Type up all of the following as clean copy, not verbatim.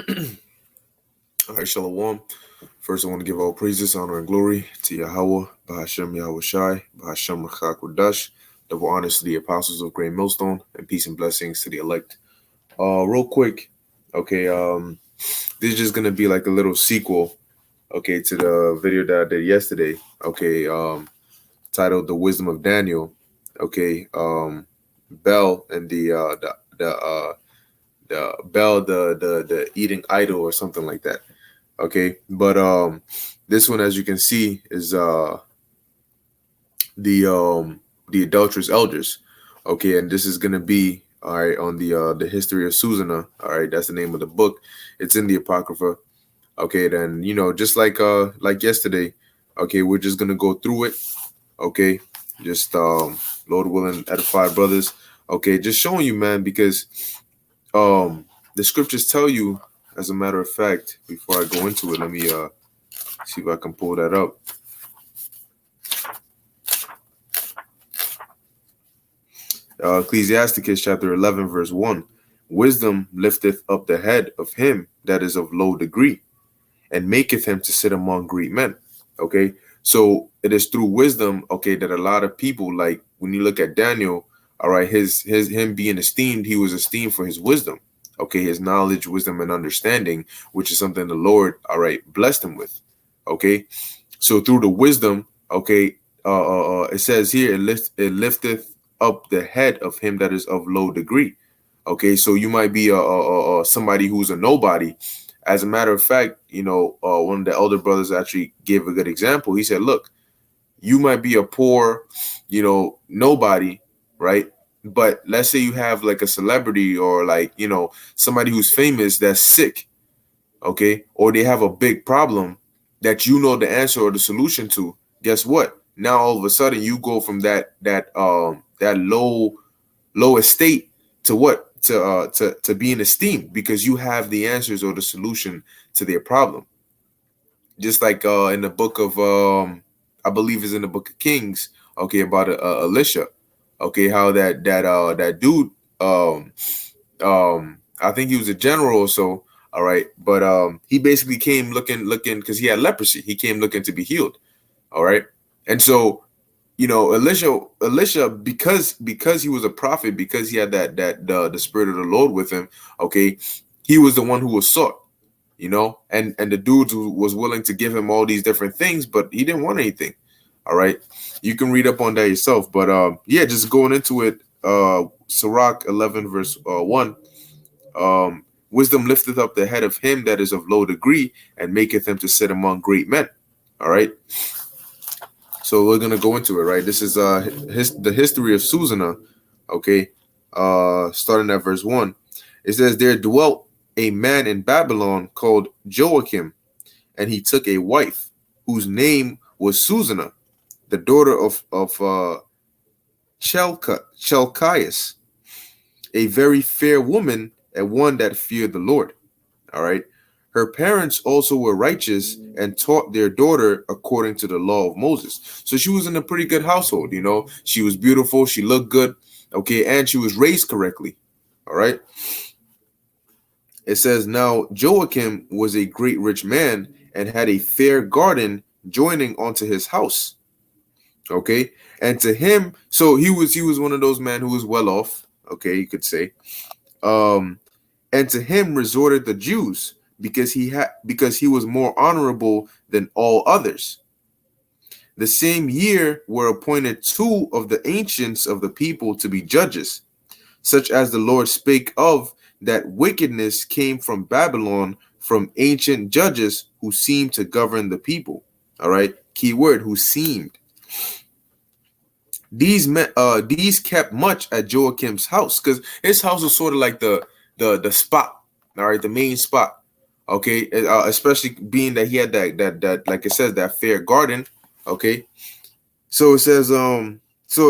All right, Shalom. First, I want to give all praises, honor, and glory to Yahweh, Bahashem Yahweh Shai, Bahashem Rachak Kodash, double honors to the apostles of Great Millstone, and peace and blessings to the elect. Real quick, okay, this is just gonna be like a little sequel, okay, to the video that I did yesterday, okay, titled "The Wisdom of Daniel," okay, Bell and the Bell, the eating idol or something like that. Okay, but this one, as you can see, is the adulterous elders. Okay, and this is gonna be all right on the history of Susanna. All right, that's the name of the book. It's in the Apocrypha. Okay, then just like yesterday. Okay, we're just gonna go through it. Okay, just Lord willing, edify brothers. Okay, just showing you, man, because the scriptures tell you, as a matter of fact, before I go into it, let me see if I can pull that up. Ecclesiasticus chapter 11 verse 1. Wisdom lifteth up the head of him that is of low degree, and maketh him to sit among great men. Okay, so it is through wisdom, okay, that a lot of people, like when you look at Daniel, all right, him being esteemed, he was esteemed for his wisdom. Okay, his knowledge, wisdom, and understanding, which is something the Lord, all right, blessed him with. Okay, so through the wisdom, okay, it says here, it lifteth up the head of him that is of low degree. Okay, so you might be somebody who's a nobody. As a matter of fact, one of the elder brothers actually gave a good example. He said, "Look, you might be a poor, nobody, right? But let's say you have like a celebrity or like, somebody who's famous that's sick, okay? Or they have a big problem that you know the answer or the solution to. Guess what? Now all of a sudden you go from that low estate to what? To being esteemed because you have the answers or the solution to their problem. Just like in the book of I believe is in the book of Kings, okay, about Elisha, okay, how that dude, I think he was a general or so, all right, but he basically came looking because he had leprosy. He came looking to be healed, all right, and so Elisha, because he was a prophet, because he had the spirit of the Lord with him, okay, he was the one who was sought. And the dude who was willing to give him all these different things, but he didn't want anything. All right, you can read up on that yourself, but yeah, just going into it. Sirach 11 verse 1. Wisdom lifteth up the head of him that is of low degree, and maketh him to sit among great men. All right, so we're gonna go into it. Right, this is the history of Susanna. Okay, starting at verse 1. It says, "There dwelt a man in Babylon called Joachim, and he took a wife whose name was Susanna, the daughter of Chelcias, a very fair woman and one that feared the Lord." All right. Her parents also were righteous and taught their daughter according to the law of Moses. So she was in a pretty good household. She was beautiful. She looked good. Okay. And she was raised correctly. All right. It says, "Now Joachim was a great rich man and had a fair garden joining onto his house." Okay, and to him, so he was one of those men who was well off. Okay, you could say, and to him resorted the Jews because he was more honorable than all others. The same year were appointed two of the ancients of the people to be judges, such as the Lord spake of, that wickedness came from Babylon, from ancient judges who seemed to govern the people. All right, key word, who seemed. These kept much at Joachim's house, because his house was sort of like the spot. All right, the main spot. Okay, especially being that he had that like it says, that fair garden. Okay, so it says so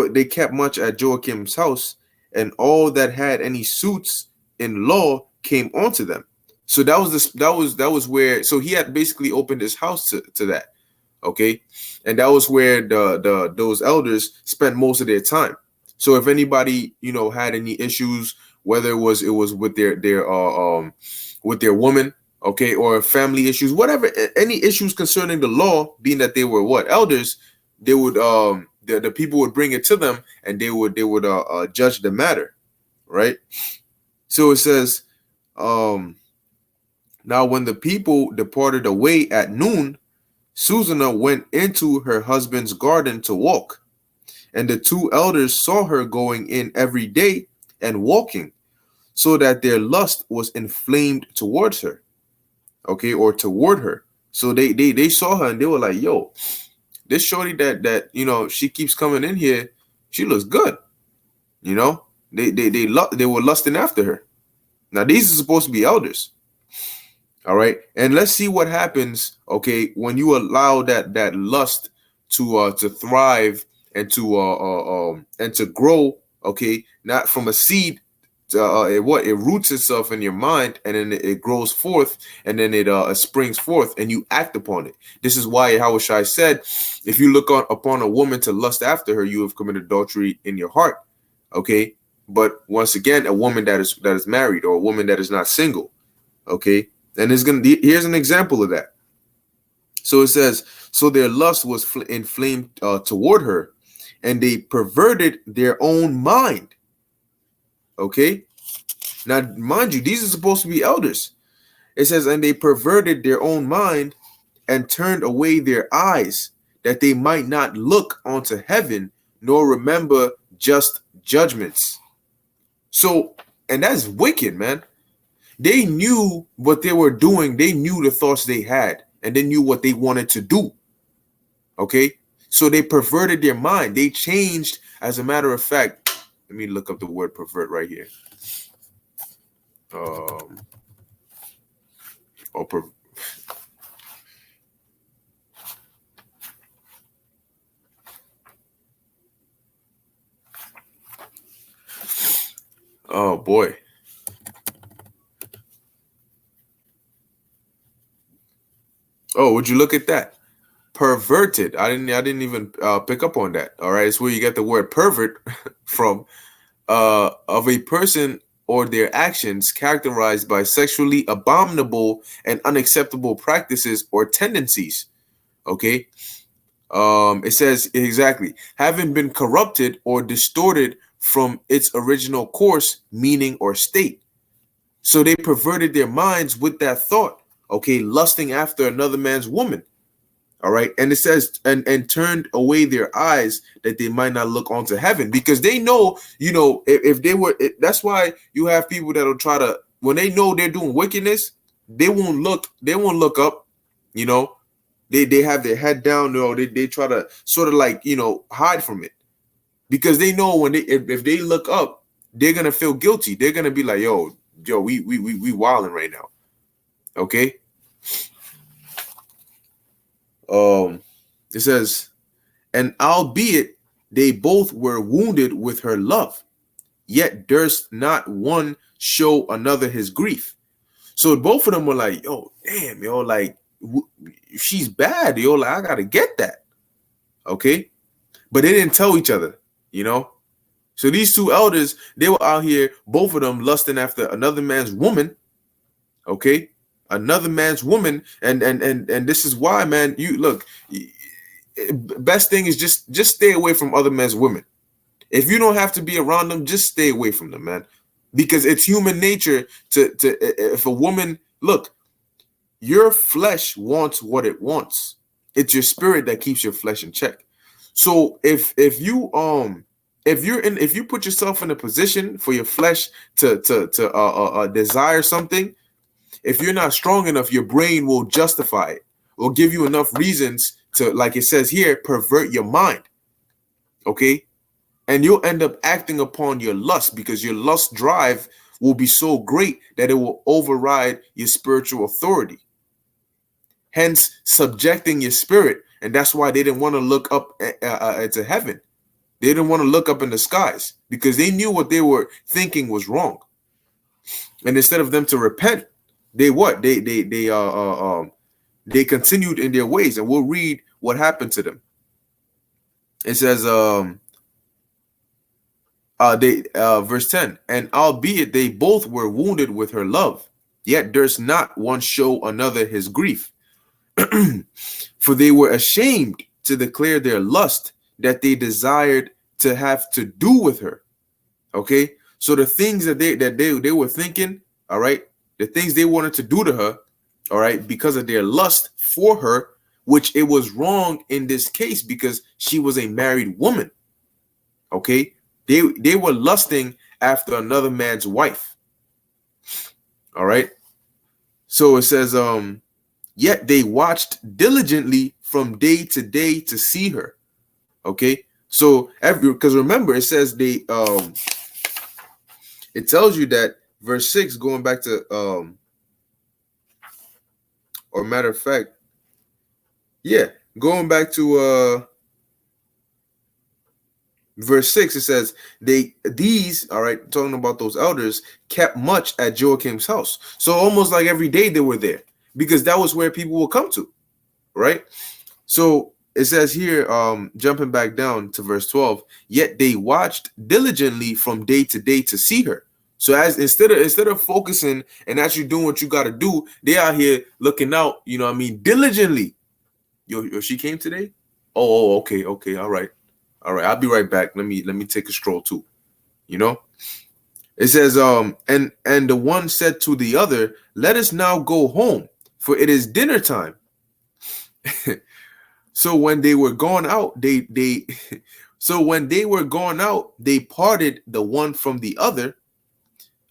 they kept much at Joachim's house, and all that had any suits in law came onto them. So that was where, so he had basically opened his house to that. Okay, and that was where those elders spent most of their time. So if anybody had any issues, whether it was with their woman, okay, or family issues, whatever, any issues concerning the law, being that they were what, elders, they would the people would bring it to them, and they would judge the matter, right? So it says, um now when the people departed away at noon, Susanna went into her husband's garden to walk, and the two elders saw her going in every day and walking, so that their lust was inflamed towards her, okay, or toward her. So they saw her and they were like, yo, this shorty that she keeps coming in here, she looks good. You know, they were lusting after her. Now these are supposed to be elders. All right, and let's see what happens. Okay, when you allow that lust to thrive and to grow. Okay, not from a seed. It roots itself in your mind, and then it grows forth, and then it springs forth, and you act upon it. This is why Yahushua said, if you look upon a woman to lust after her, you have committed adultery in your heart. Okay, but once again, a woman that is married, or a woman that is not single. Okay, and here's an example of that. So it says, so their lust was inflamed toward her, and they perverted their own mind. Okay, now mind you, these are supposed to be elders. It says, and they perverted their own mind and turned away their eyes, that they might not look onto heaven nor remember just judgments. So, and that's wicked, man. They knew what they were doing. They knew the thoughts they had, and they knew what they wanted to do. Okay, so they perverted their mind. They changed. As a matter of fact, let me look up the word pervert right here. Oh boy. Oh, would you look at that? Perverted. I didn't even pick up on that. All right, it's where you get the word pervert from. Of a person or their actions characterized by sexually abominable and unacceptable practices or tendencies. Okay. It says exactly, having been corrupted or distorted from its original course, meaning, or state. So they perverted their minds with that thought. Okay, lusting after another man's woman. All right. And it says, and turned away their eyes, that they might not look onto heaven, because they know, if they were, that's why you have people that'll try to, when they know they're doing wickedness, they won't look up, they have their head down, they try to sort of like, hide from it, because they know when if they look up, they're going to feel guilty. They're going to be like, yo, we wilding right now. Okay. It says, and albeit they both were wounded with her love, yet durst not one show another his grief. So both of them were like, yo, damn, like, she's bad, like, I gotta get that. Okay. But they didn't tell each other, So these two elders, they were out here, both of them lusting after another man's woman. Okay. Another man's woman, and this is why, man, you look, best thing is just stay away from other men's women. If you don't have to be around them, just stay away from them, man, because it's human nature to if a woman, look, your flesh wants what it wants. It's your spirit that keeps your flesh in check. So if you put yourself in a position for your flesh to desire something, if you're not strong enough, your brain will justify it, will give you enough reasons to, like it says here, pervert your mind. Okay. And you'll end up acting upon your lust, because your lust drive will be so great that it will override your spiritual authority, hence subjecting your spirit. And that's why they didn't want to look up to heaven. They didn't want to look up in the skies, because they knew what they were thinking was wrong. And instead of them to repent, they continued in their ways. And we'll read what happened to them. It says, verse 10, and albeit they both were wounded with her love, yet durst not one show another his grief. For they were ashamed to declare their lust that they desired to have to do with her. Okay, so the things that they were thinking, all right, the things they wanted to do to her, all right, because of their lust for her, which it was wrong in this case because she was a married woman. Okay, they were lusting after another man's wife. All right, so it says, yet they watched diligently from day to day to see her. Okay, so because remember it says it tells you that verse 6 going back to or matter of fact, yeah, going back to verse 6, it says these, all right, talking about those elders, kept much at Joachim's house. So almost like every day they were there because that was where people would come to, right? So it says here, jumping back down to verse 12, yet they watched diligently from day to day to see her. So as instead of focusing and actually doing what you got to do, they out here looking out, you know what I mean, diligently. Yo, she came today? Oh, okay, all right. All right, I'll be right back. Let me take a stroll too. You know? It says, and the one said to the other, let us now go home, for it is dinner time. So when they were going out, they so when they were going out, they parted the one from the other.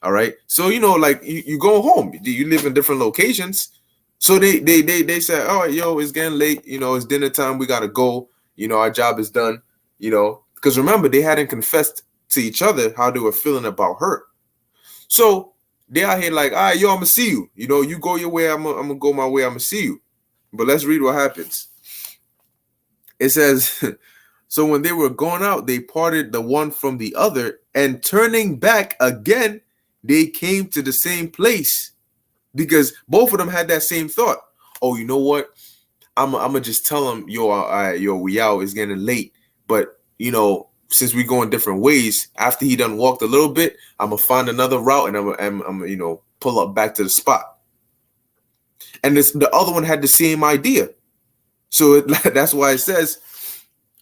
All right. So like you go home. You live in different locations. So they said, oh, yo, it's getting late. It's dinner time. We gotta go. Our job is done. Because remember, they hadn't confessed to each other how they were feeling about her. So they out here like, all right, yo, I'm gonna see you. You go your way. I'm gonna go my way. I'm gonna see you. But let's read what happens. It says, so when they were going out, they parted the one from the other, and turning back again, they came to the same place because both of them had that same thought. Oh, you know what? I'm gonna just tell them, yo, we out. It's getting late. But since we going different ways, after he done walked a little bit, I'm gonna find another route and I'm pull up back to the spot. And the other one had the same idea. So that's why it says,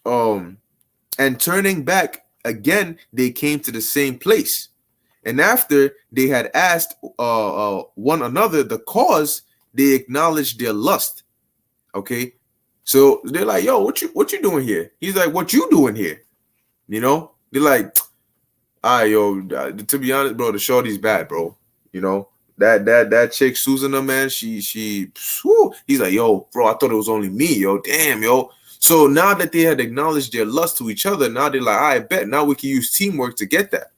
and turning back again, they came to the same place. And after they had asked one another the cause, they acknowledged their lust. Okay, so they're like, "Yo, what you doing here?" He's like, "What you doing here?" They're like, "Ah, yo, to be honest, bro, the shorty's bad, bro. That chick Susanna, man, she whew. He's like, yo, bro, I thought it was only me, yo, damn, yo." So now that they had acknowledged their lust to each other, now they're like, I bet now we can use teamwork to get that.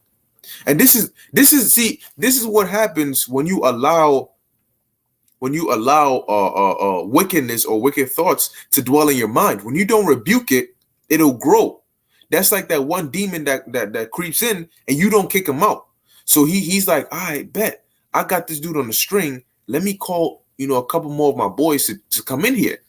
And this is what happens when you allow wickedness or wicked thoughts to dwell in your mind. When you don't rebuke it, it'll grow. That's like that one demon that creeps in and you don't kick him out. So he's like, I bet I got this dude on the string. Let me call a couple more of my boys to come in here.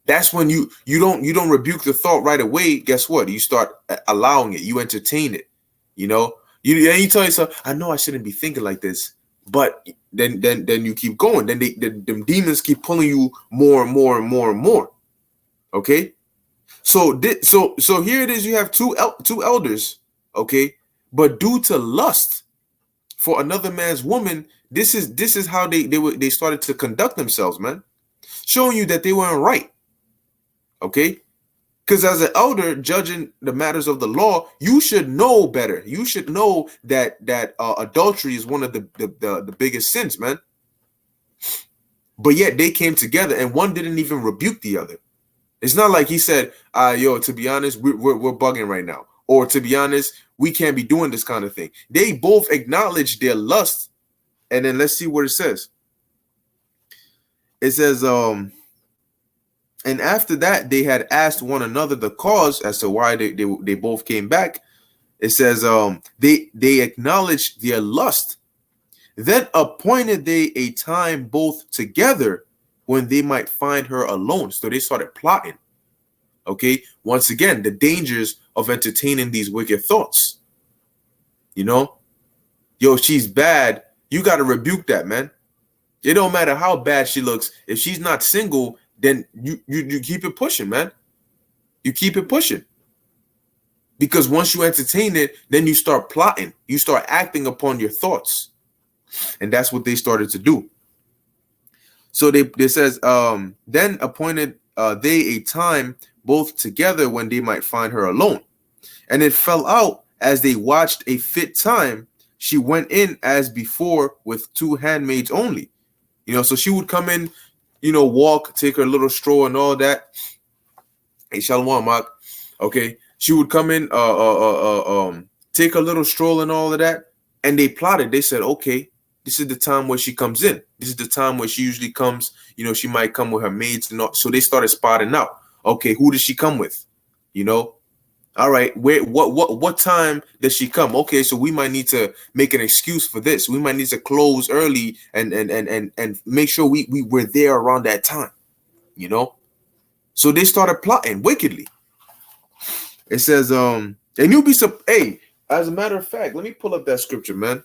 That's when you don't rebuke the thought right away. Guess what? You start allowing it. You entertain it. You tell yourself, I know I shouldn't be thinking like this, but then you keep going. Then them demons keep pulling you more and more and more and more. Okay, so here it is. You have two elders. Okay, but due to lust for another man's woman, this is how they started to conduct themselves, man, showing you that they weren't right. Okay. Because as an elder judging the matters of the law, you should know better. You should know that adultery is one of the biggest sins, man. But yet they came together and one didn't even rebuke the other. It's not like he said, yo, to be honest, we're bugging right now. Or to be honest, we can't be doing this kind of thing. They both acknowledged their lust. And then let's see what it says. It says, and after that, they had asked one another the cause as to why they both came back. It says they acknowledged their lust. Then appointed they a time both together when they might find her alone. So they started plotting. Okay. Once again, the dangers of entertaining these wicked thoughts. Yo, she's bad. You got to rebuke that, man. It don't matter how bad she looks. If she's not single, then you keep it pushing, man. You keep it pushing. Because once you entertain it, then you start plotting. You start acting upon your thoughts. And that's what they started to do. So they says, then appointed they a time both together when they might find her alone. And it fell out as they watched a fit time, she went in as before with two handmaids only. So she would come in, walk, take her little stroll and all that. Hey, Shalom, Mark. Okay. She would come in, take a little stroll and all of that. And they plotted. They said, okay, this is the time where she comes in. This is the time where she usually comes. She might come with her maids and all. So they started spotting out. Okay, who does she come with? All right, what time does she come? Okay, so we might need to make an excuse for this. We might need to close early and make sure we're there around that time. So they started plotting wickedly. It says, and you'll be hey, as a matter of fact, let me pull up that scripture, man.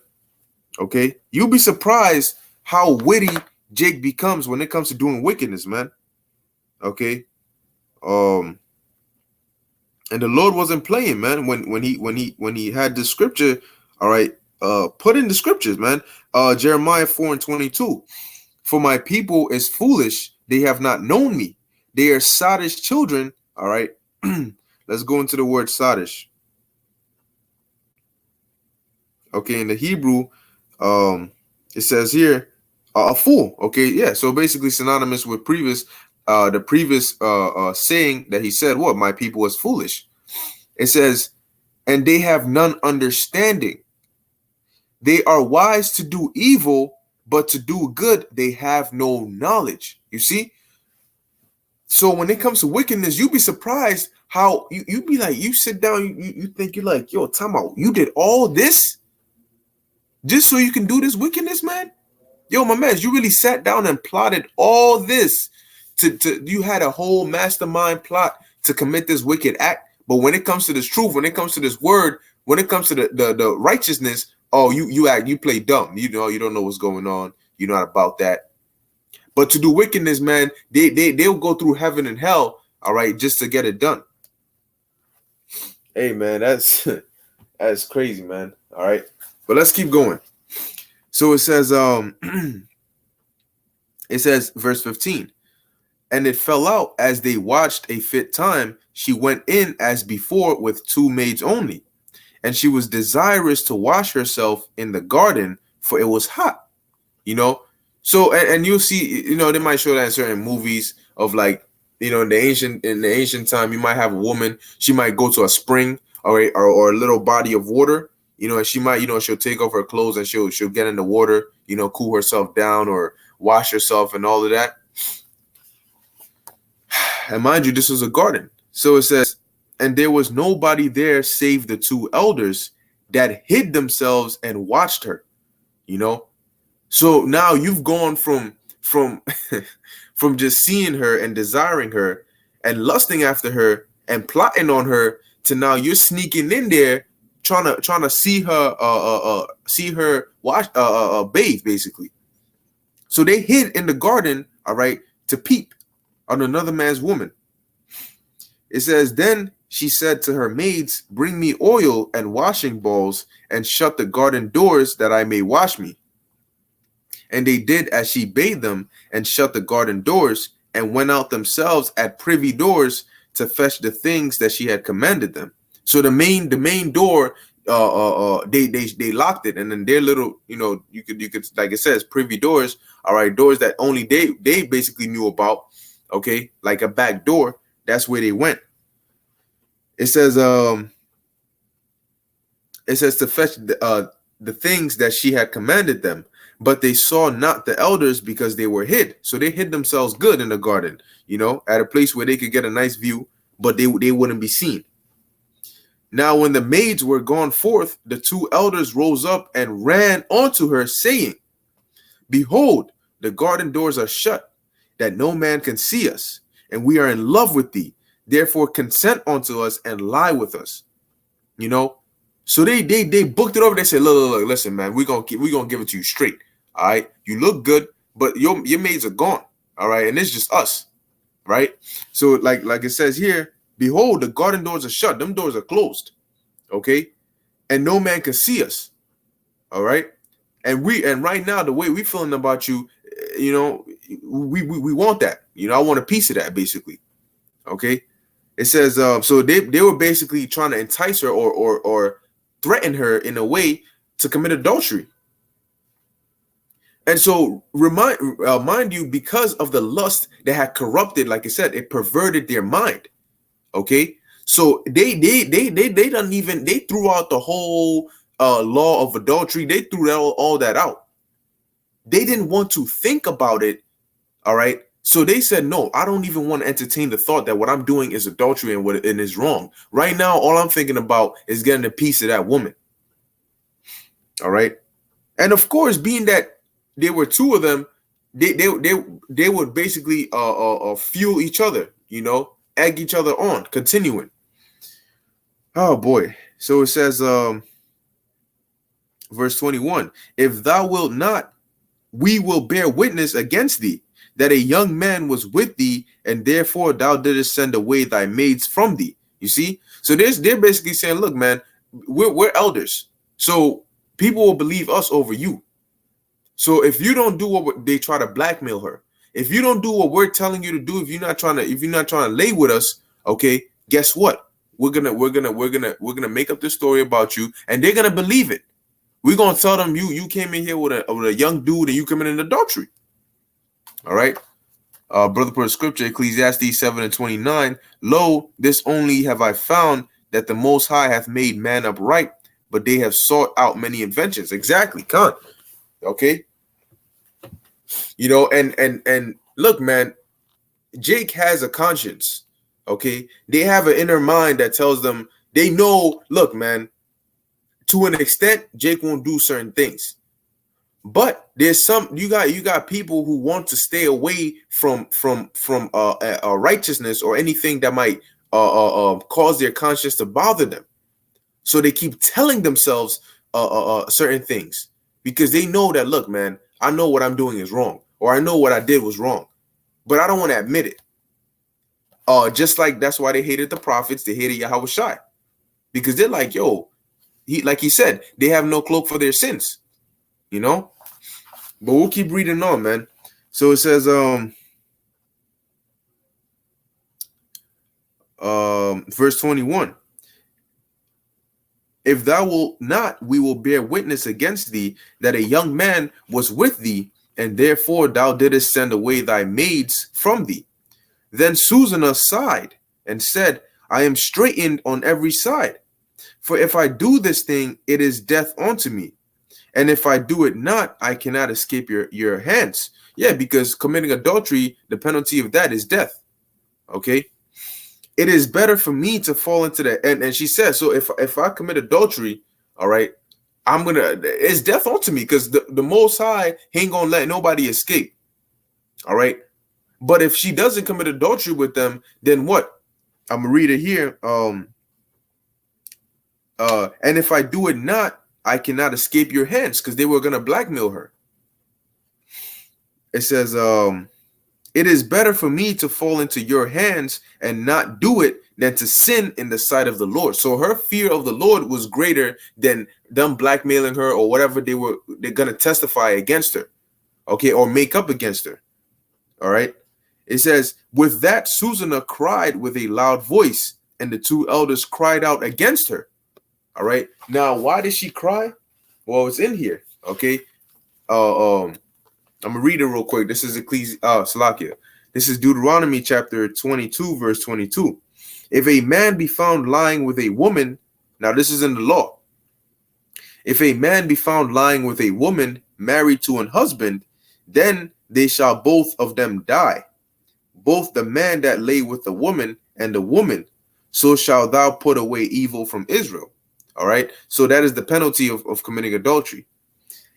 Okay, you'll be surprised how witty Jake becomes when it comes to doing wickedness, man. Okay, and the Lord wasn't playing, man. When he had the scripture, all right, put in the scriptures, man. Jeremiah 4:22. For my people is foolish; they have not known me. They are sottish children. All right. Let's go into the word sottish. Okay, in the Hebrew, it says here a fool. Okay, yeah. So basically synonymous with the previous saying that he said, what, my people is foolish. It says, and they have none understanding. They are wise to do evil, but to do good they have no knowledge. You see? So when it comes to wickedness, you'd be surprised how you be like, you sit down, you think, you're like, yo, time out, you did all this just so you can do this wickedness, man? Yo, my man, you really sat down and plotted all this you had a whole mastermind plot to commit this wicked act. But when it comes to this truth, when it comes to this word, when it comes to the righteousness, oh, you play dumb. You don't know what's going on. You're not about that. But to do wickedness, man, they'll go through heaven and hell, all right, just to get it done. Hey, man, that's crazy, man. All right, but let's keep going. So it says, verse 15, and it fell out as they watched a fit time, she went in as before with two maids only, and she was desirous to wash herself in the garden, for it was hot. So and you'll see, they might show that in certain movies of like, in the ancient time, you might have a woman, she might go to a spring or a little body of water, and she might, she'll take off her clothes and she'll get in the water, cool herself down or wash herself and all of that. And mind you, this was a garden. So it says, and there was nobody there save the two elders that hid themselves and watched her. So now you've gone from from just seeing her and desiring her and lusting after her and plotting on her to now you're sneaking in there trying to see her watch bathe, basically. So they hid in the garden, all right, to peep on another man's woman. It says, then she said to her maids, bring me oil and washing balls and shut the garden doors that I may wash me. And they did as she bade them and shut the garden doors and went out themselves at privy doors to fetch the things that she had commanded them. So the main door, they locked it, and then their little, you could like it says privy doors, all right, doors that only they basically knew about, okay, like a back door. That's where they went. It says to fetch the things that she had commanded them. But they saw not the elders because they were hid. So they hid themselves good in the garden, at a place where they could get a nice view, but they wouldn't be seen. Now, when the maids were gone forth, the two elders rose up and ran onto her, saying, behold, the garden doors are shut, that no man can see us, and we are in love with thee. Therefore, consent unto us and lie with us. So they booked it over. They said, look, listen, man, we're gonna give it to you straight. All right, you look good. but your maids are gone. All right, and it's just us, right? So like it says here, behold, the garden doors are shut, them doors are closed, okay, and no man can see us. All right, and right now the way we feeling about you, you know, we want that. You know, I want a piece of that, basically. Okay, it says so they were basically trying to entice her or threaten her in a way to commit adultery. And so mind you, because of the lust that had corrupted, like I said, it perverted their mind. Okay, so they don't even, they threw out the whole law of adultery. They threw all that out. They didn't want to think about it. All right. So they said, no, I don't even want to entertain the thought that what I'm doing is adultery and what and is wrong. Right now, all I'm thinking about is getting a piece of that woman. All right. And of course, being that there were two of them, they would basically fuel each other, you know, egg each other on, continuing. Oh boy. So it says verse 21, if thou wilt not, we will bear witness against thee that a young man was with thee, and therefore thou didst send away thy maids from thee. You see? So they're basically saying, look, man, we're elders. So people will believe us over you. So if you don't do what they try to blackmail her, if you don't do what we're telling you to do, if you're not trying to lay with us, okay, guess what? We're gonna make up this story about you, and they're gonna believe it. We're gonna tell them you came in here with a young dude and you committed adultery. All right. Brother per scripture, Ecclesiastes 7:29. Lo, this only have I found, that the Most High hath made man upright, but they have sought out many inventions. Exactly, con. Okay. You know, and look, man, Jake has a conscience. Okay, they have an inner mind that tells them, they know, look, man, to an extent, Jake won't do certain things. But there's some, you got people who want to stay away from righteousness or anything that might cause their conscience to bother them. So they keep telling themselves certain things because they know that, look, man, I know what I'm doing is wrong, or I know what I did was wrong, but I don't want to admit it. Just like that's why they hated the prophets, they hated Yahweh Shai, because they're like, yo, like he said, they have no cloak for their sins. You know, but we'll keep reading on, man. So it says, verse 21. If thou wilt not, we will bear witness against thee that a young man was with thee, and therefore thou didst send away thy maids from thee. Then Susanna sighed and said, I am straitened on every side. For if I do this thing, it is death unto me. And if I do it not, I cannot escape your hands. Yeah, because committing adultery, the penalty of that is death. Okay. It is better for me to fall into that. And she says, so if I commit adultery, all right, it's death unto me, because the Most High ain't gonna let nobody escape. All right. But if she doesn't commit adultery with them, then what? I'm gonna read it here. And if I do it not, I cannot escape your hands, because they were going to blackmail her. It says, it is better for me to fall into your hands and not do it than to sin in the sight of the Lord. So her fear of the Lord was greater than them blackmailing her or whatever they're going to testify against her. Okay. Or make up against her. All right. It says, with that, Susanna cried with a loud voice, and the two elders cried out against her. All right. Now, why did she cry? Well, it's in here. Okay. I'm gonna read it real quick. This is Salakia. This is Deuteronomy chapter 22, verse 22. If a man be found lying with a woman, now this is in the law. If a man be found lying with a woman married to an husband, then they shall both of them die, both the man that lay with the woman and the woman. So shall thou put away evil from Israel. All right. So that is the penalty of committing adultery.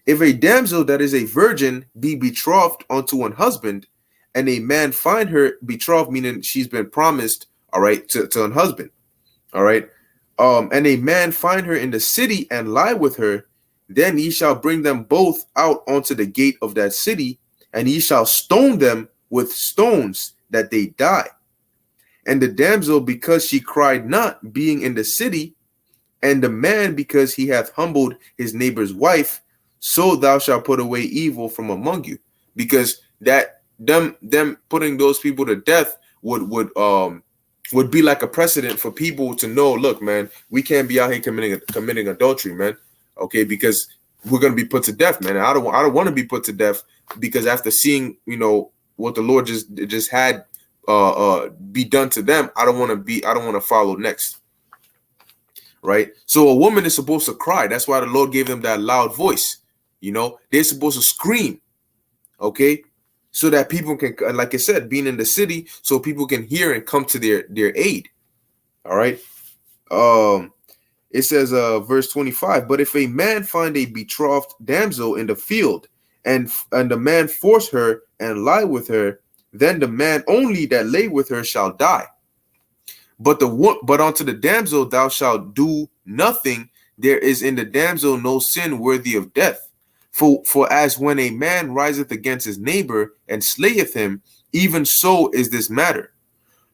If a damsel that is a virgin be betrothed unto an husband, and a man find her betrothed, meaning she's been promised, all right, to an husband, all right, and a man find her in the city and lie with her, then ye shall bring them both out onto the gate of that city and ye shall stone them with stones that they die. And the damsel, because she cried not, being in the city, and the man, because he hath humbled his neighbor's wife, so thou shalt put away evil from among you. Because that them putting those people to death would be like a precedent for people to know, look, man, we can't be out here committing adultery, man. Okay, because we're gonna be put to death, man. I don't want to be put to death, because after seeing, what the Lord just had be done to them, I don't want to follow next. Right? So a woman is supposed to cry. That's why the Lord gave them that loud voice. They're supposed to scream. Okay? So that people can, like I said, being in the city, so people can hear and come to their aid. All right. It says, verse 25, but if a man find a betrothed damsel in the field, and the man force her and lie with her, then the man only that lay with her shall die. But unto the damsel thou shalt do nothing. There is in the damsel no sin worthy of death. For as when a man riseth against his neighbor and slayeth him, even so is this matter.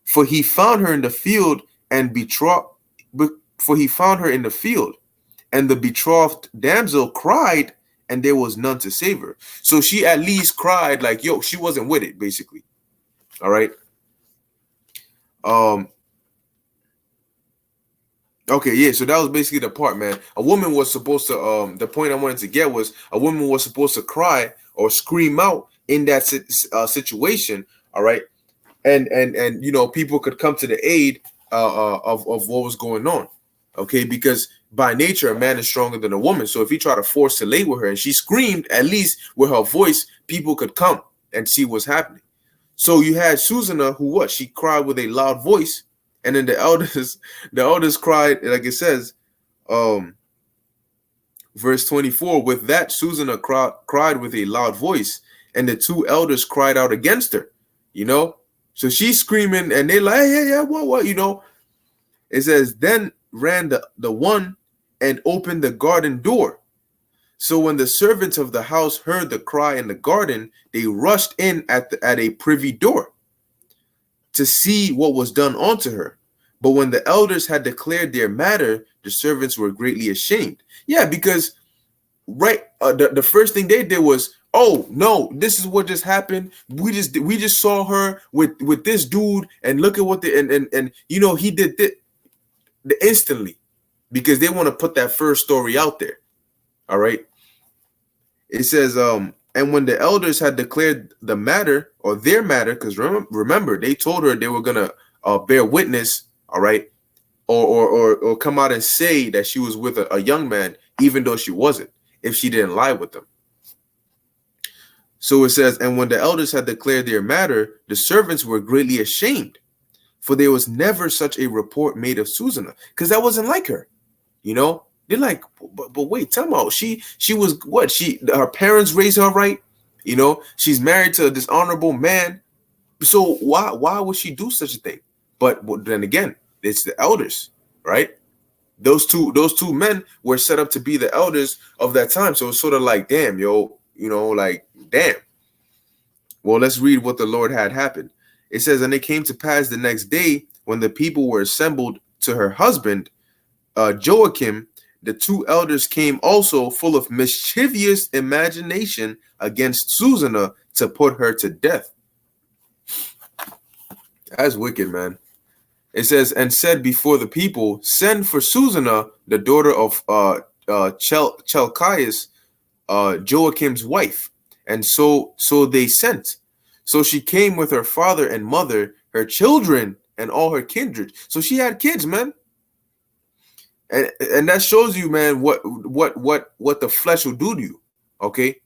For he found her in the field and and the betrothed damsel cried, and there was none to save her. So she at least cried, like, yo, she wasn't with it, basically. All right. Okay, yeah, so that was basically the part, man. A woman was supposed to, the point I wanted to get was, a woman was supposed to cry or scream out in that situation, all right? And people could come to the aid of what was going on, okay? Because by nature, a man is stronger than a woman. So if he tried to force to lay with her and she screamed, at least with her voice, people could come and see what's happening. So you had Susanna, who she cried with a loud voice. And then the elders cried, like it says, verse 24, with that Susanna cried with a loud voice, and the two elders cried out against her, So she's screaming, and they like, yeah, what, It says, then ran the one and opened the garden door. So when the servants of the house heard the cry in the garden, they rushed in at a privy door to see what was done unto her. But when the elders had declared their matter, the servants were greatly ashamed. Yeah, because the first thing they did was, oh no, this is what just happened. We just saw her with this dude, and look at what he did the instantly, because they want to put that first story out there. All right. It says, and when the elders had declared the matter, or their matter, because remember, they told her they were gonna bear witness, all right, or come out and say that she was with a young man, even though she wasn't, if she didn't lie with them. So it says, and when the elders had declared their matter, the servants were greatly ashamed, for there was never such a report made of Susanna, because that wasn't like her, They're like, but wait, tell me, she was what? Her parents raised her right, She's married to a dishonorable man, so why would she do such a thing? But then again, it's the elders, right? Those two men were set up to be the elders of that time, so it's sort of like, damn, like, damn. Well, let's read what the Lord had happened. It says, and it came to pass the next day, when the people were assembled to her husband, Joachim, the two elders came also, full of mischievous imagination against Susanna, to put her to death. That's wicked, man. It says, and said before the people, send for Susanna, the daughter of Chelcias, Joachim's wife. And so they sent. So she came with her father and mother, her children, and all her kindred. So she had kids, man. And that shows you, man, what the flesh will do to you. Okay.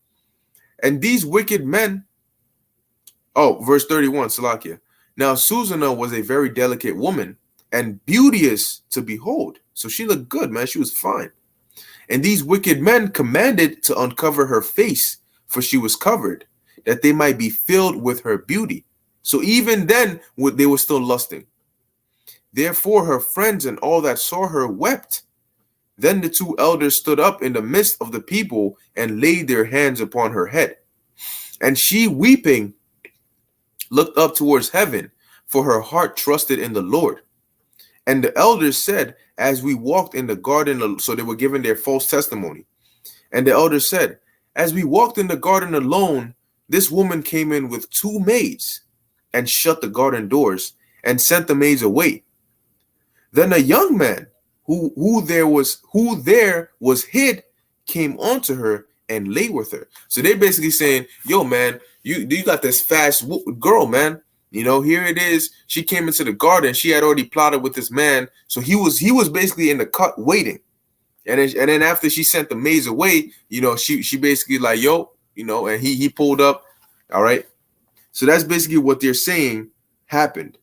And these wicked men. Oh, verse 31, Salakia. Now Susanna was a very delicate woman and beauteous to behold. So she looked good, man. She was fine. And these wicked men commanded to uncover her face, for she was covered, that they might be filled with her beauty. So even then, they were still lusting. Therefore her friends and all that saw her wept. Then the two elders stood up in the midst of the people and laid their hands upon her head. And she, weeping, looked up towards heaven, for her heart trusted in the Lord. And the elders said, as we walked in the garden, so they were giving their false testimony. And the elders said, as we walked in the garden alone, this woman came in with two maids and shut the garden doors and sent the maids away. Then a young man who there was hid came onto her and lay with her. So they're basically saying, yo, man, you got this fast girl, man. Here it is. She came into the garden. She had already plotted with this man. So he was basically in the cut waiting. And then after she sent the maids away, she basically like, yo, and he pulled up. All right. So that's basically what they're saying happened.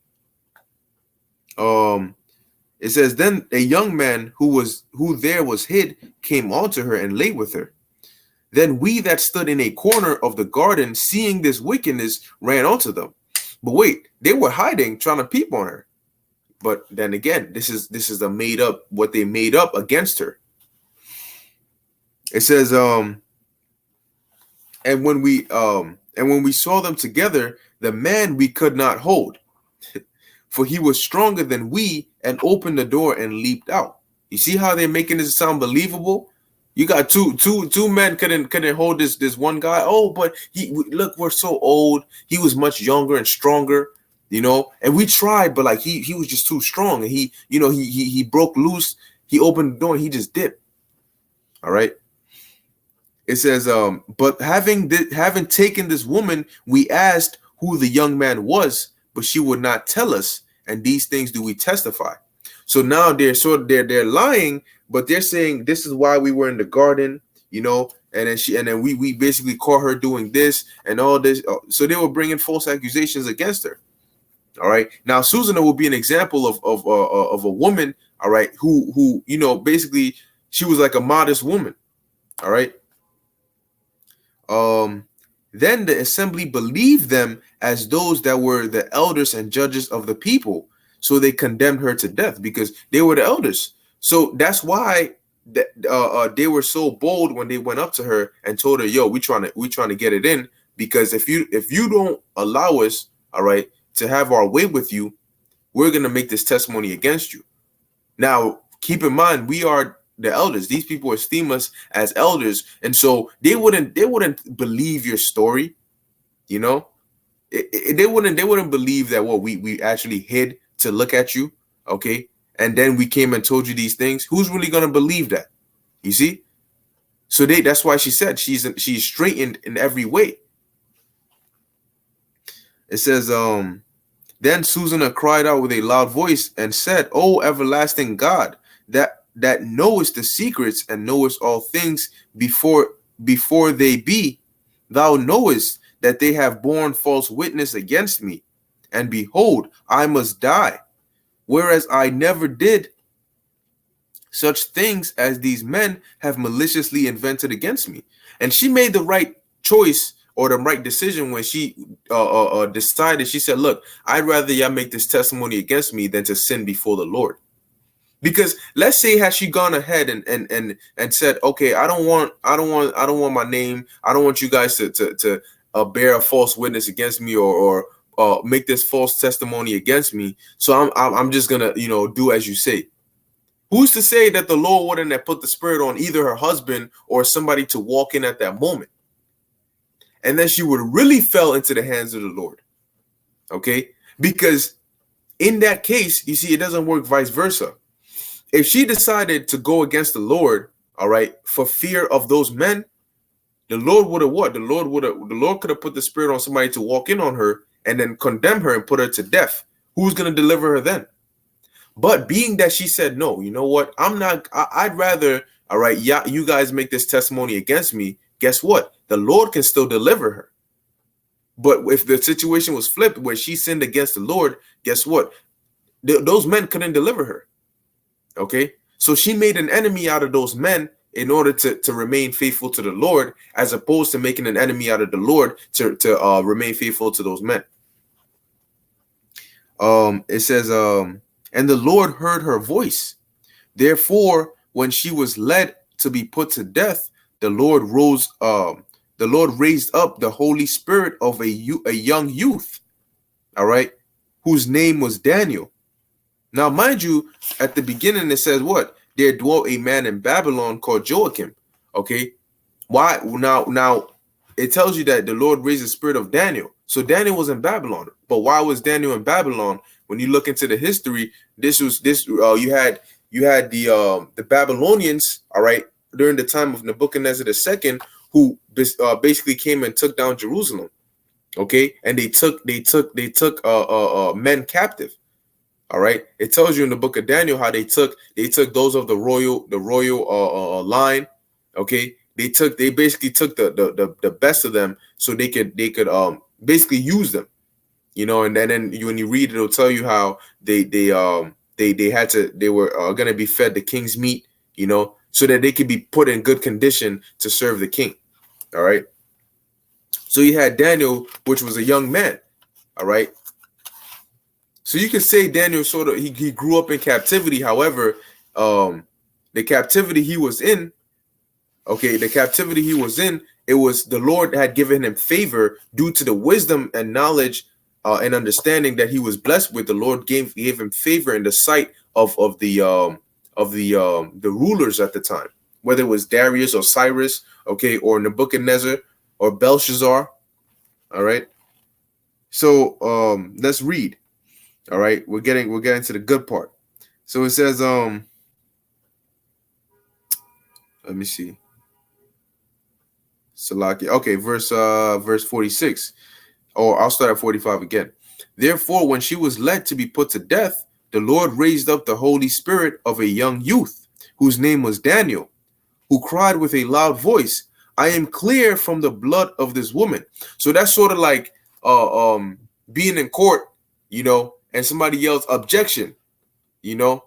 It says, then a young man who there was hid came onto her and lay with her. Then we that stood in a corner of the garden, seeing this wickedness, ran onto them. But wait, they were hiding, trying to peep on her. But then again, this is what they made up against her. It says, and when we saw them together, the man we could not hold, for he was stronger than we, and opened the door and leaped out. You see how they're making this sound believable? You got two men couldn't hold this one guy. Oh, but look, we're so old. He was much younger and stronger, and we tried, but like he was just too strong, and he broke loose. He opened the door and he just dipped. All right. It says, but having taken this woman, we asked who the young man was, but she would not tell us, and these things do we testify. So now they're lying, but they're saying this is why we were in the garden, and then we basically caught her doing this and all this. So they were bringing false accusations against her. All right. Now Susanna will be an example of a woman, all right, who basically she was like a modest woman. All right. Then the assembly believed them as those that were the elders and judges of the people. So they condemned her to death because they were the elders. So that's why they were so bold when they went up to her and told her, yo, we trying to get it in, because if you don't allow us, all right, to have our way with you, we're going to make this testimony against you. Now, keep in mind, we are the elders. These people esteem us as elders, and so they wouldn't believe your story. They wouldn't believe that what we actually hid to look at you, okay, and then we came and told you these things. Who's really going to believe that? You see? So that's why she said she's straightened in every way. It says, then Susanna cried out with a loud voice and said, "O everlasting God, that knowest the secrets and knowest all things before they be, thou knowest that they have borne false witness against me, and behold, I must die, whereas I never did such things as these men have maliciously invented against me." And she made the right choice or the right decision when she decided. She said, look, I'd rather y'all make this testimony against me than to sin before the Lord. Because let's say had she gone ahead and said, okay, I don't want my name, I don't want you guys to bear a false witness against me or make this false testimony against me, so I'm just gonna do as you say. Who's to say that the Lord wouldn't have put the spirit on either her husband or somebody to walk in at that moment, and then she would really fell into the hands of the Lord? Okay, because in that case, you see, it doesn't work vice versa. If she decided to go against the Lord, all right, for fear of those men, the Lord would have what? The Lord could have put the spirit on somebody to walk in on her and then condemn her and put her to death. Who's going to deliver her then? But being that she said, no, you know what? I'd rather, all right, yeah, you guys make this testimony against me. Guess what? The Lord can still deliver her. But if the situation was flipped where she sinned against the Lord, guess what? Those men couldn't deliver her. Okay, so she made an enemy out of those men in order to remain faithful to the Lord, as opposed to making an enemy out of the Lord to remain faithful to those men. It says, and the Lord heard her voice. Therefore, when she was led to be put to death, the Lord the Lord raised up the Holy Spirit of a young youth, all right, whose name was Daniel. Now, mind you, at the beginning it says what? There dwelt a man in Babylon called Joachim. Okay, why now? It tells you that the Lord raised the spirit of Daniel. So Daniel was in Babylon. But why was Daniel in Babylon? When you look into the history, you had the Babylonians, all right, during the time of Nebuchadnezzar II, who basically came and took down Jerusalem. Okay, and they took men captive. All right, it tells you in the book of Daniel how they took those of the royal line. Okay, they basically took the best of them so they could basically use them, you know. And then when you read it, it'll tell you how they were gonna be fed the king's meat, you know, so that they could be put in good condition to serve the king. All right. So you had Daniel, which was a young man. All right. So you could say Daniel sort of he grew up in captivity. However, the captivity he was in, it was the Lord had given him favor due to the wisdom and knowledge and understanding that he was blessed with. The Lord gave him favor in the sight of the rulers at the time, whether it was Darius or Cyrus, okay, or Nebuchadnezzar or Belshazzar. All right. So let's read. All right, we're getting to the good part. So it says, let me see. Salaki. Okay, verse 46. Or I'll start at 45 again. Therefore, when she was led to be put to death, the Lord raised up the Holy Spirit of a young youth, whose name was Daniel, who cried with a loud voice, I am clear from the blood of this woman. So that's sort of like being in court, you know, and somebody yells objection, you know,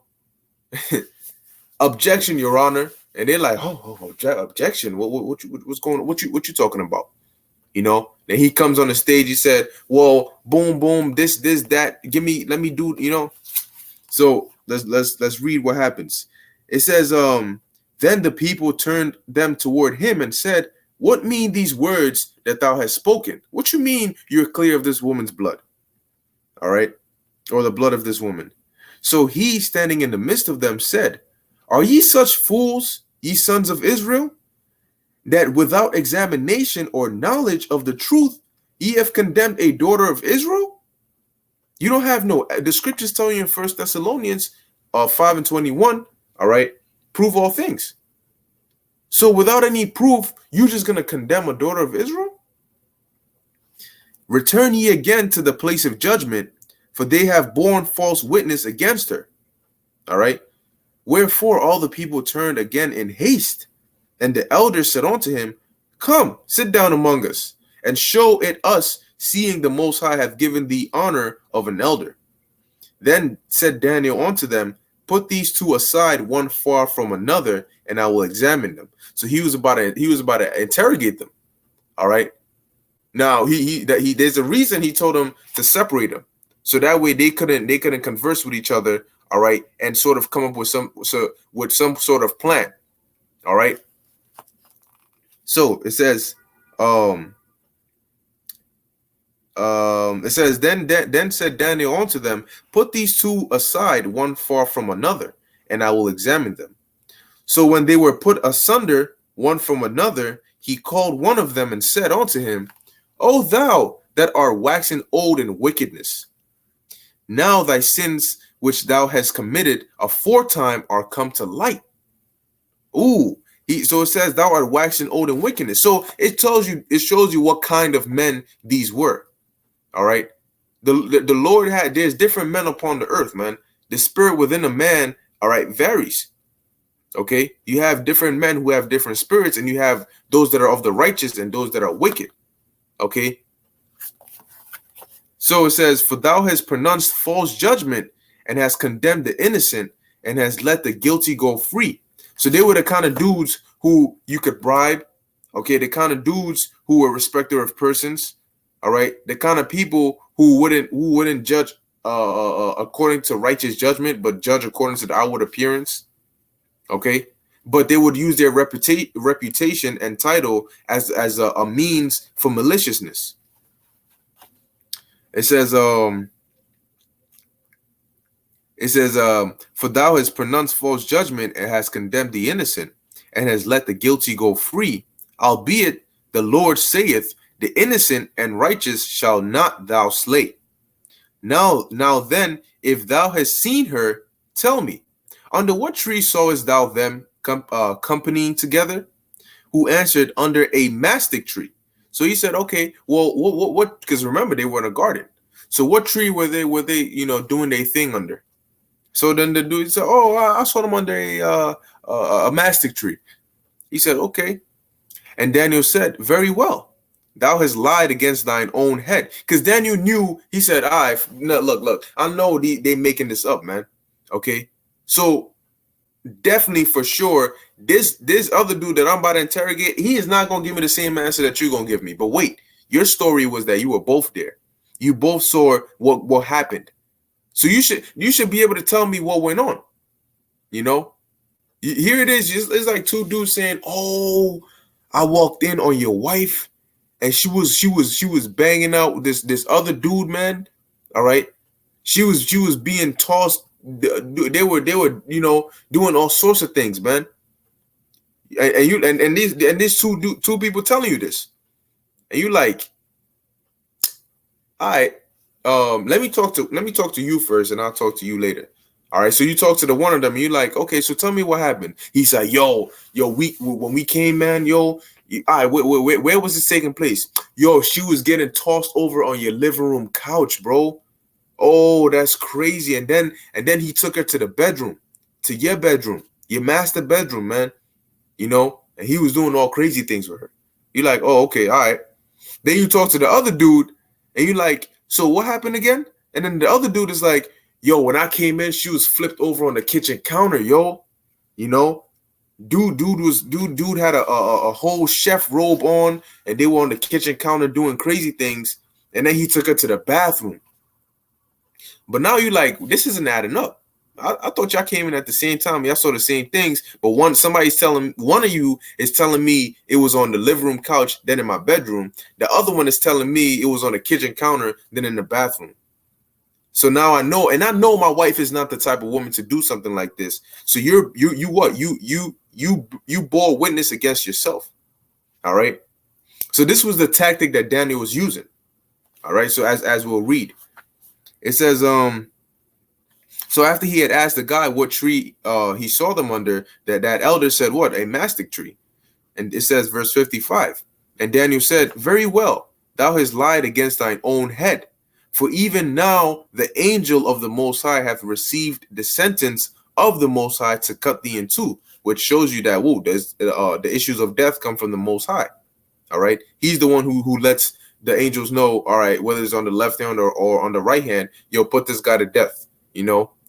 objection, Your Honor, and they're like, objection. What's going on? What you talking about? You know. Then he comes on the stage. He said, well, boom, boom, this, that. Let me do. You know. So let's read what happens. It says, then the people turned them toward him and said, what mean these words that thou hast spoken? What you mean you're clear of this woman's blood? All right. Or the blood of this woman. So he, standing in the midst of them, said, are ye such fools, ye sons of Israel, that without examination or knowledge of the truth, ye have condemned a daughter of Israel? You don't have the scriptures tell you in 1 Thessalonians 5:21, all right, prove all things. So without any proof, you're just going to condemn a daughter of Israel? Return ye again to the place of judgment, for they have borne false witness against her. All right. Wherefore all the people turned again in haste, and the elders said unto him, come, sit down among us, and show it us, seeing the Most High hath given thee honor of an elder. Then said Daniel unto them, put these two aside one far from another, and I will examine them. So he was about to interrogate them. All right. Now there's a reason he told them to separate them. So that way they couldn't converse with each other, all right, and sort of come up with some sort of plan, all right. So it says, then said Daniel unto them, put these two aside one far from another, and I will examine them. So when they were put asunder one from another, he called one of them and said unto him, O thou that art waxen old in wickedness, now thy sins which thou hast committed aforetime are come to light. So it says thou art waxen old in wickedness. So it shows you what kind of men these were. All right. The Lord there's different men upon the earth, man. The spirit within a man, all right, varies. Okay. You have different men who have different spirits, and you have those that are of the righteous and those that are wicked. Okay. So it says, for thou hast pronounced false judgment and hast condemned the innocent and has let the guilty go free. So they were the kind of dudes who you could bribe. Okay. The kind of dudes who were respecter of persons. All right. The kind of people who wouldn't judge according to righteous judgment, but judge according to the outward appearance. Okay. but they would use their reputation and title as a means for maliciousness. It says, for thou hast pronounced false judgment and hast condemned the innocent, and has let the guilty go free. Albeit the Lord saith, the innocent and righteous shall not thou slay. Now then, if thou hast seen her, tell me, under what tree sawest thou them companying together? Who answered, under a mastic tree. So he said, okay, well, what? Because remember, they were in a garden. So what tree were they, doing their thing under? So then the dude said, oh, I saw them under a mastic tree. He said, okay. And Daniel said, very well. Thou hast lied against thine own head. Because Daniel knew, he said, all right, no, look, I know they making this up, man. Okay. So definitely for sure, this other dude that I'm about to interrogate, he is not going to give me the same answer that you're going to give me. But wait, your story was that you were both there. You both saw what happened. So you should be able to tell me what went on. You know? Here it is. It's like two dudes saying, oh, I walked in on your wife and she was banging out with this other dude, man. All right. She was being tossed. They were doing all sorts of things, man. And these two people telling you this, and you like, all right, let me talk to you first, and I'll talk to you later. All right, so you talk to the one of them, and you're like, okay, so tell me what happened. He's like, yo, when we came, man, all right, where was this taking place? Yo, she was getting tossed over on your living room couch, bro. Oh, that's crazy. And then he took her to the bedroom, to your bedroom, your master bedroom, man. And he was doing all crazy things with her. You're like, oh, okay, all right. Then you talk to the other dude, and you're like, so what happened again? And then the other dude is like, yo, when I came in, she was flipped over on the kitchen counter, yo. Dude had a whole chef robe on, and they were on the kitchen counter doing crazy things. And then he took her to the bathroom. But now you're like, this isn't adding up. I thought y'all came in at the same time. Y'all saw the same things. But one of you is telling me it was on the living room couch, then in my bedroom. The other one is telling me it was on the kitchen counter, then in the bathroom. So now I know, and I know my wife is not the type of woman to do something like this. So you bore witness against yourself. All right. So this was the tactic that Daniel was using. All right. So as we'll read, it says, so after he had asked the guy what tree he saw them under, that elder said, what? A mastic tree. And it says, verse 55, and Daniel said, very well, thou hast lied against thine own head. For even now the angel of the Most High hath received the sentence of the Most High to cut thee in two, which shows you that, there's the issues of death come from the Most High. All right. He's the one who lets the angels know, all right, whether it's on the left hand or on the right hand, you'll put this guy to death,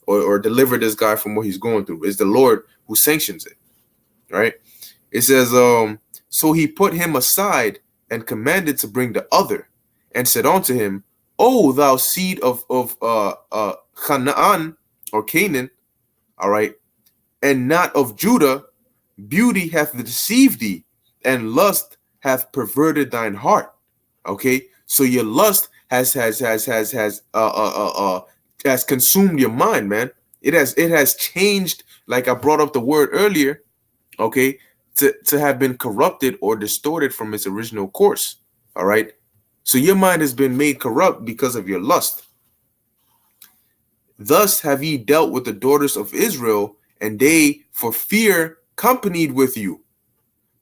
or deliver this guy from what he's going through. It's the Lord who sanctions it. Right. It says, so he put him aside and commanded to bring the other, and said unto him, O thou seed of Canaan or Canaan, all right, and not of Judah, beauty hath deceived thee, and lust hath perverted thine heart. Okay, so your lust has consumed your mind, man. It has changed, like I brought up the word earlier, okay, to have been corrupted or distorted from its original course. All right. So your mind has been made corrupt because of your lust. Thus have ye dealt with the daughters of Israel, and they for fear companied with you.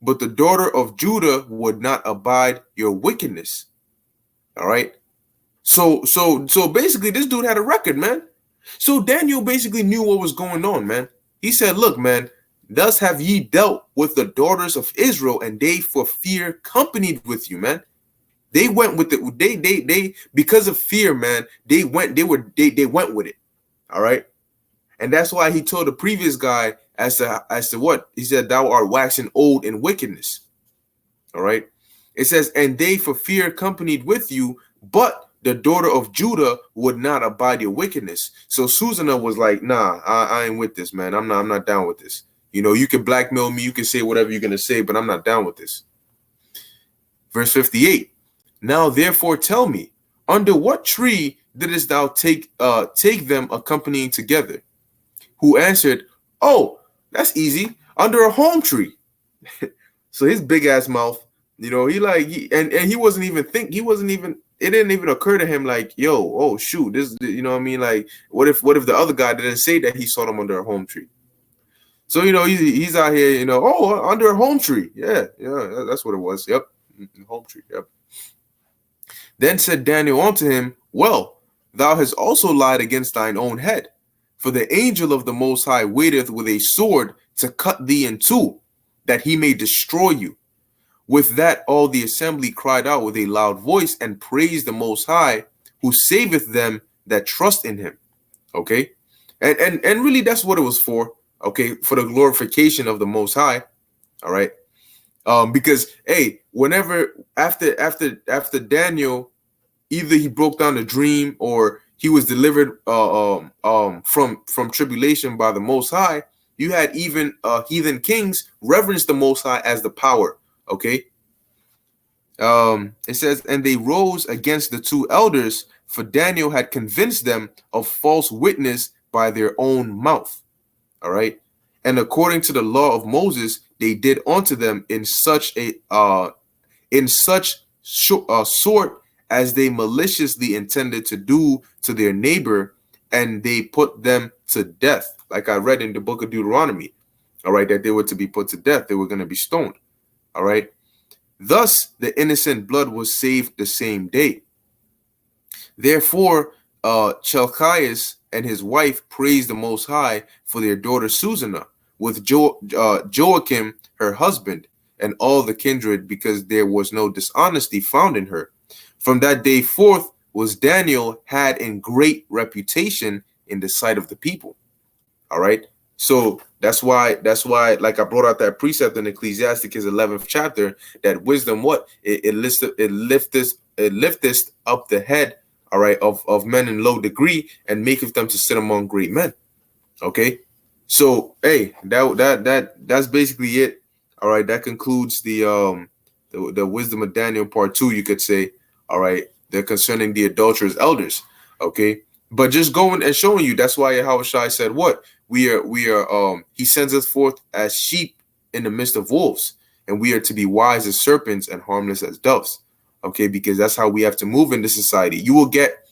But the daughter of Judah would not abide your wickedness. All right. So basically this dude had a record, man. So Daniel basically knew what was going on, man. He said, look, man, thus have ye dealt with the daughters of Israel, and they for fear companied with you, man. They went with it. They because of fear, man. They went with it. All right. And that's why he told the previous guy as to what he said, thou art waxing old in wickedness. All right. It says, and they for fear companied with you, but the daughter of Judah would not abide your wickedness. So Susanna was like, nah, I ain't with this, man. I'm not down with this. You can blackmail me, you can say whatever you're gonna say, but I'm not down with this. Verse 58. Now therefore tell me, under what tree didst thou take them accompanying together? Who answered, oh, that's easy, under a home tree. So his big ass mouth, and he wasn't even it didn't even occur to him like, yo, oh shoot, this, what I mean? Like, what if the other guy didn't say that he saw them under a home tree? So, he's out here, oh, under a home tree. Yeah, that's what it was. Yep. Home tree. Yep. Then said Daniel unto him, well, thou hast also lied against thine own head, for the angel of the Most High waiteth with a sword to cut thee in two, that he may destroy you. With that, all the assembly cried out with a loud voice and praised the Most High, who saveth them that trust in him. Okay, and really, that's what it was for. Okay, for the glorification of the Most High. All right, because hey, whenever after Daniel, either he broke down the dream or he was delivered from tribulation by the Most High, you had even heathen kings reverence the Most High as the power. Okay. It says, and they rose against the two elders, for Daniel had convinced them of false witness by their own mouth. All right. And according to the law of Moses, they did unto them in such sort as they maliciously intended to do to their neighbor, and they put them to death. Like I read in the book of Deuteronomy, all right, that they were to be put to death. They were going to be stoned. All right. Thus, the innocent blood was saved the same day. Therefore, Chelcias and his wife praised the Most High for their daughter Susanna, with Joachim, her husband, and all the kindred, because there was no dishonesty found in her. From that day forth was Daniel had in great reputation in the sight of the people. All right. So that's why, like I brought out that precept in Ecclesiastes 11th chapter, that wisdom, what it lifteth up the head, all right, of men in low degree, and maketh them to sit among great men. Okay. So hey, that's basically it. All right, that concludes the wisdom of Daniel part 2, you could say. All right, they're concerning the adulterous elders. Okay, but just going and showing you, that's why Yahushua said, what we are he sends us forth as sheep in the midst of wolves, and we are to be wise as serpents and harmless as doves. Okay, because that's how we have to move in this society. You will get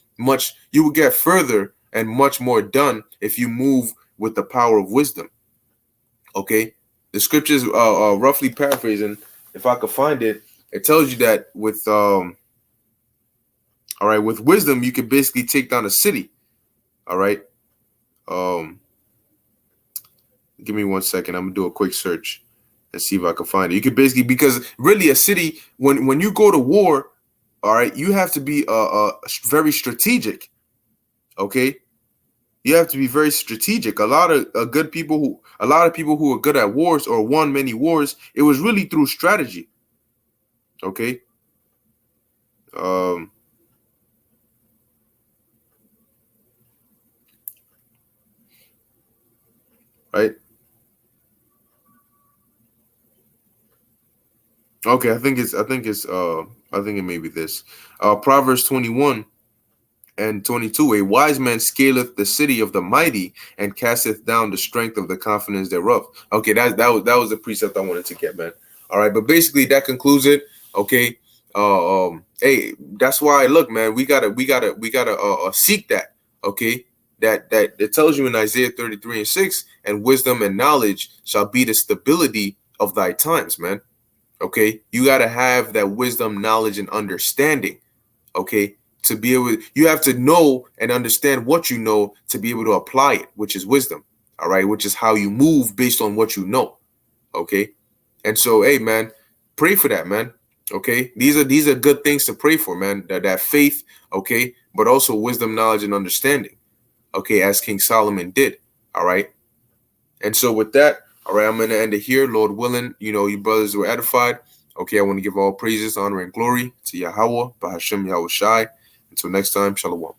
further and much more done if you move with the power of wisdom. Okay, the scriptures roughly paraphrasing, if I could find it, it tells you that with all right, with wisdom you can basically take down a city. All right, give me 1 second. I'm gonna do a quick search and see if I can find it. You could basically, because really a city, when you go to war, all right, you have to be very strategic. Okay, you have to be very strategic. A lot of people who are good at wars or won many wars, it was really through strategy. Okay. Right. Okay, I think it may be this. Proverbs 21 and 22, a wise man scaleth the city of the mighty and casteth down the strength of the confidence thereof. Okay, that was the precept I wanted to get, man. All right, but basically that concludes it. Okay. Hey, that's why, look, man, we gotta seek that. Okay, that it tells you in Isaiah 33:6, and wisdom and knowledge shall be the stability of thy times, man. Okay, you got to have that wisdom, knowledge, and understanding. Okay, to be able, you have to know and understand what you know to be able to apply it, which is wisdom. All right, which is how you move based on what you know. Okay, and so, hey, man, pray for that, man. Okay, these are good things to pray for, man. That faith, okay, but also wisdom, knowledge, and understanding. Okay, as King Solomon did. All right, and so with that. All right, I'm going to end it here. Lord willing, you brothers were edified. Okay, I want to give all praises, honor, and glory to Yahweh, Bahashem Yahweh Shai. Until next time, Shalom.